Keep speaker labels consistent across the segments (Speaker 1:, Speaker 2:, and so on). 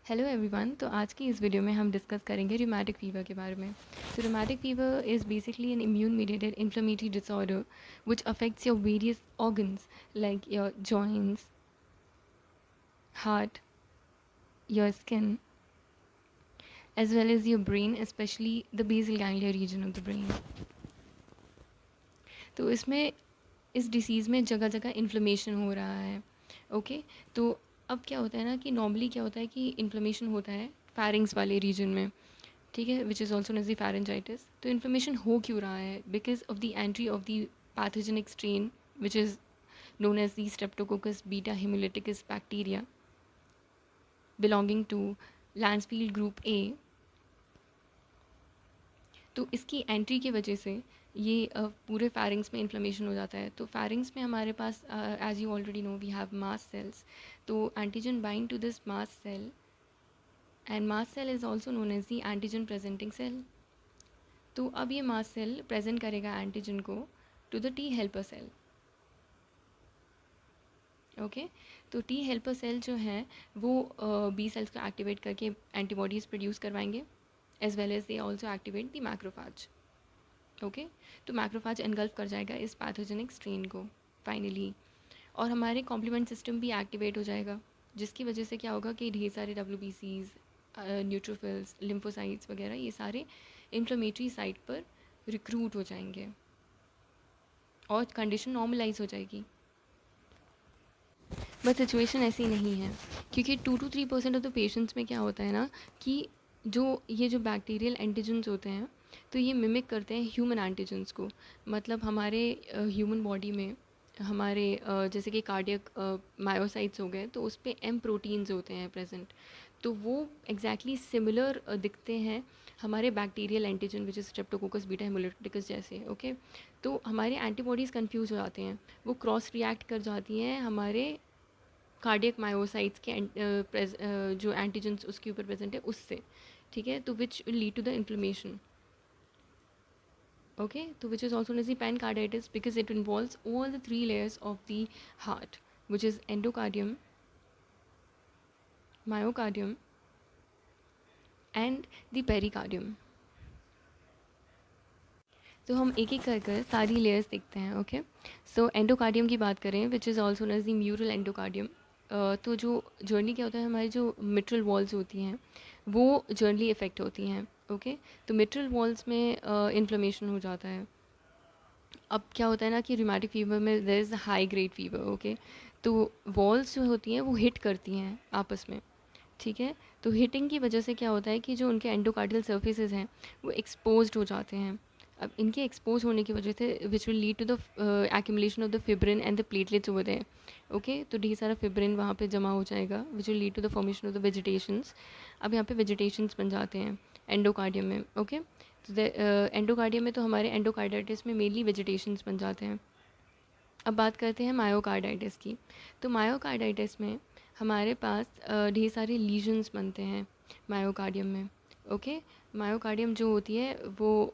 Speaker 1: Hello everyone. तो आज की इस वीडियो में हम डिस्कस करेंगे रूमेटिक फ़ीवर के बारे में। So rheumatic fever is basically an immune mediated inflammatory disorder which affects your various organs like your joints, heart, your skin as well as your brain, especially the basal ganglia region of the brain. तो इसमें इस disease में जगह जगह inflammation हो रहा है। Okay तो अब क्या होता है ना कि नॉर्मली क्या होता है कि इन्फ्लेमेशन होता है फैरिंग्स वाले रीजन में, ठीक है, which is also known as the pharyngitis. तो इन्फ्लेमेशन हो क्यों रहा है? Because of the entry of the pathogenic strain which is known as the Streptococcus beta hemolyticus bacteria belonging to Lancefield group A। तो इसकी एंट्री की वजह से ये पूरे फेरिंग्स में इन्फ्लेमेशन हो जाता है। तो फेरिंग्स में हमारे पास as you already know we have mast cells. तो antigen bind to this mast cell and mast cell is also known as the antigen presenting cell. तो अब ये मास्ट सेल प्रेजेंट करेगा एंटीजन को to the T helper cell. Okay तो T helper cell जो हैं वो बी सेल्स को एक्टिवेट करके एंटीबॉडीज़ प्रोड्यूस करवाएंगे as well as they also activate the macrophage. Okay तो मैक्रोफाज एनगल्फ कर जाएगा इस पैथोजेनिक स्ट्रेन को फाइनली, और हमारे कॉम्प्लीमेंट सिस्टम भी एक्टिवेट हो जाएगा, जिसकी वजह से क्या होगा कि ढेर सारे WBCs, न्यूट्रोफिल्स, लिम्फोसाइट्स वगैरह ये सारे इन्फ्लेमेटरी साइट पर रिक्रूट हो जाएंगे और कंडीशन नॉर्मलाइज हो जाएगी। बट सिचुएशन ऐसी नहीं है, क्योंकि 2 to 3% ऑफ द पेशेंट्स में क्या होता है ना कि ये जो बैक्टीरियल एंटीजेंस होते हैं तो ये मिमिक करते हैं ह्यूमन एंटीजेंस को। मतलब हमारे ह्यूमन बॉडी में हमारे जैसे कि कार्डियक मायोसाइट्स हो गए तो उस पर एम प्रोटीन्स होते हैं प्रेजेंट। तो वो एग्जैक्टली सिमिलर दिखते हैं हमारे bacterial antigen which is streptococcus beta haemolyticus जैसे। ओके तो हमारे एंटीबॉडीज़ कंफ्यूज हो जाते हैं, वो क्रॉस रिएक्ट कर जाती हैं हमारे कार्डियक मायोसाइट्स के जो एंटीजेंस उसके ऊपर प्रेजेंट है उससे, ठीक है, तो which will lead to the inflammation. Okay तो which is also known as the pancarditis because it involves all the 3 layers of the heart which is endocardium, myocardium and the pericardium. तो हम एक एक कर कर सारी लेयर्स देखते हैं। ओके सो एंडोकार्डियम की बात करें which is also known as the mural endocardium. तो जो जर्नी क्या होता है, हमारी जो मिट्रल वॉल्स होती हैं वो जर्नली इफ़ेक्ट होती हैं। ओके तो मिट्रल वॉल्स में इन्फ्लेमेशन हो जाता है। अब क्या होता है ना कि रूमेटिक फीवर में there is high grade fever. Okay तो वॉल्स जो होती हैं वो हिट करती हैं आपस में, ठीक है। तो हिटिंग की वजह से क्या होता है कि जो उनके एंडोकार्डियल सर्फेसेस हैं वो एक्सपोज्ड हो जाते हैं। अब इनके एक्सपोज होने की वजह से which will lead to the accumulation of the fibrin and the platelets over there. Okay तो ढेर सारा फिब्रिन वहाँ पे जमा हो जाएगा which will lead to the formation of the vegetations. अब यहाँ पे वेजिटेशंस बन जाते हैं एंडोकार्डियम में। ओके तो एंडोकार्डियम में तो हमारे एंडोकार्डाइटिस में मेनली वेजिटेशंस बन जाते हैं। अब बात करते हैं मायोकार्डाइटिस की। तो मायोकार्डाइटिस में हमारे पास ढेर सारे लीजन्स बनते हैं मायोकार्डियम में। ओके मायोकार्डियम जो होती है वो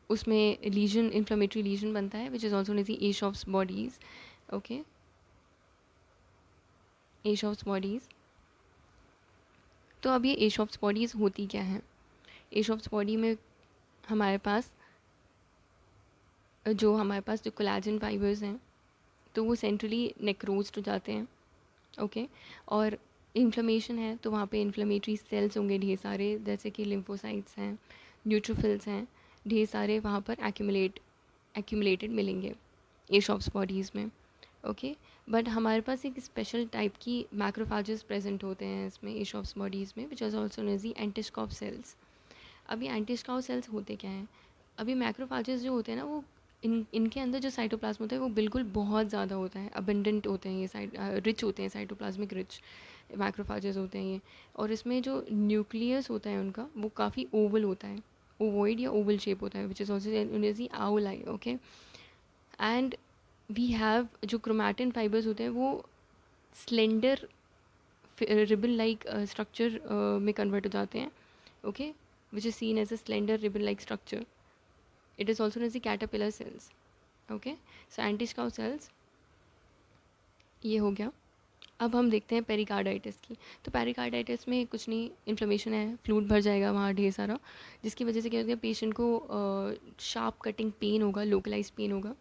Speaker 1: उसमें लीजन, इन्फ्लेमेटरी लीजन बनता है which is also known as Aschoff's bodies. Okay Aschoff's bodies. तो अब ये एशॉफ्स बॉडीज़ होती क्या हैं? एशॉफ्स बॉडी में हमारे पास जो कोलेजन फाइबर्स हैं तो वो सेंट्रली नेक्रोज्ड हो जाते हैं। ओके और इन्फ्लेमेशन है तो वहाँ पे इन्फ्लेमेटरी सेल्स होंगे ढेर सारे, जैसे कि लिम्फोसाइट्स हैं, न्यूट्रोफिल्स हैं, ढेर सारे वहाँ पर एक्यूमुलेटेड मिलेंगे एशॉप्स बॉडीज़ में। ओके बट हमारे पास एक स्पेशल टाइप की मैक्रोफाजेस प्रेजेंट होते हैं इसमें एशॉप्स बॉडीज़ में which is also known as the Anitschkow cells. अब ये एंटिस्कॉप सेल्स होते क्या हैं? अभी मैक्रोफाजेस जो होते हैं ना वो इनके अंदर जो साइटोप्लाज्म होता है वो बिल्कुल बहुत ज़्यादा होता है, अबंडेंट होते हैं, ये रिच होते हैं, साइटोप्लाज्मिक रिच मैक्रोफाजेस होते हैं ये। और इसमें जो न्यूक्लियस होता है उनका वो काफ़ी ओवल होता है, ओवॉइड या ओवल शेप होता है which is also owl eye. Okay and we have जो क्रोमैटिन फाइबर्स होते हैं वो स्लेंडर रिबन लाइक स्ट्रक्चर में कन्वर्ट हो जाते हैं। Okay which is seen as a slender ribbon like structure. It is also known as the caterpillar cells. Okay so anti-scout cells ये हो गया। अब हम देखते हैं पेरिकार्डाइटिस की। तो पेरिकार्डाइटिस में कुछ नहीं, इन्फ्लेमेशन है, फ्लूइड भर जाएगा वहाँ ढेर सारा, जिसकी वजह से क्या होगा, पेशेंट को शार्प कटिंग पेन होगा, लोकलाइज पेन होगा,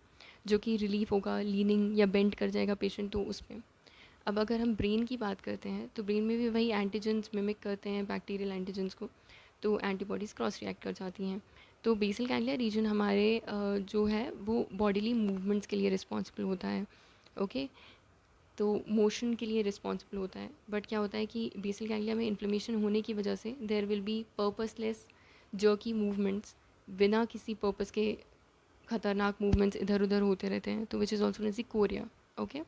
Speaker 1: जो कि रिलीफ होगा, लीनिंग या बेंड कर जाएगा पेशेंट तो उसमें। अब अगर हम ब्रेन की बात करते हैं तो ब्रेन में भी वही एंटीजेंस मिमिक करते हैं बैक्टीरियल एंटीजेंस को, तो एंटीबॉडीज़ क्रॉस रिएक्ट कर जाती हैं। तो बेसल गैंग्लिया रीजन हमारे जो है वो बॉडीली मूवमेंट्स के लिए रिस्पॉन्सिबल होता है। ओके, तो मोशन के लिए रिस्पॉन्सिबल होता है। बट क्या होता है कि बेसल गैंग्लिया में इन्फ्लेमेशन होने की वजह से there will be purposeless jerky movements, बिना किसी पर्पस के खतरनाक मूवमेंट्स इधर उधर होते रहते हैं, तो which is also known chorea. Okay,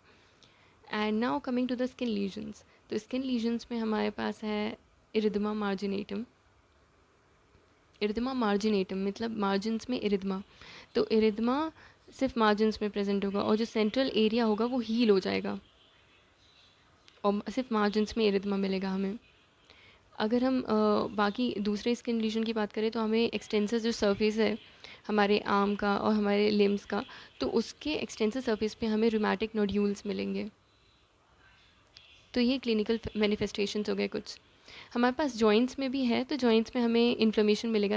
Speaker 1: and now coming to the skin lesions. तो स्किन लीजन्स में हमारे पास है इरिदमा मार्जिनेटम। इरिदमा मार्जिनेटम मतलब मार्जिन्स में इरिदमा। तो इरिदमा सिर्फ मार्जिन्स में प्रेजेंट होगा और जो सेंट्रल एरिया होगा वो हील हो जाएगा और सिर्फ मार्जिन्स में इरिदमा मिलेगा हमें। अगर हम बाकी दूसरे स्किन लीजन की बात करें तो हमें एक्सटेंसिव जो सरफेस है हमारे आर्म का और हमारे लिम्स का, तो उसके एक्सटेंसिव सरफेस पे हमें रूमेटिक नोड्यूल्स मिलेंगे। तो ये क्लिनिकल मैनिफेस्टेशंस हो गए कुछ। हमारे पास जॉइंट्स में भी है, तो जॉइंट्स में हमें इन्फ्लेमेशन मिलेगा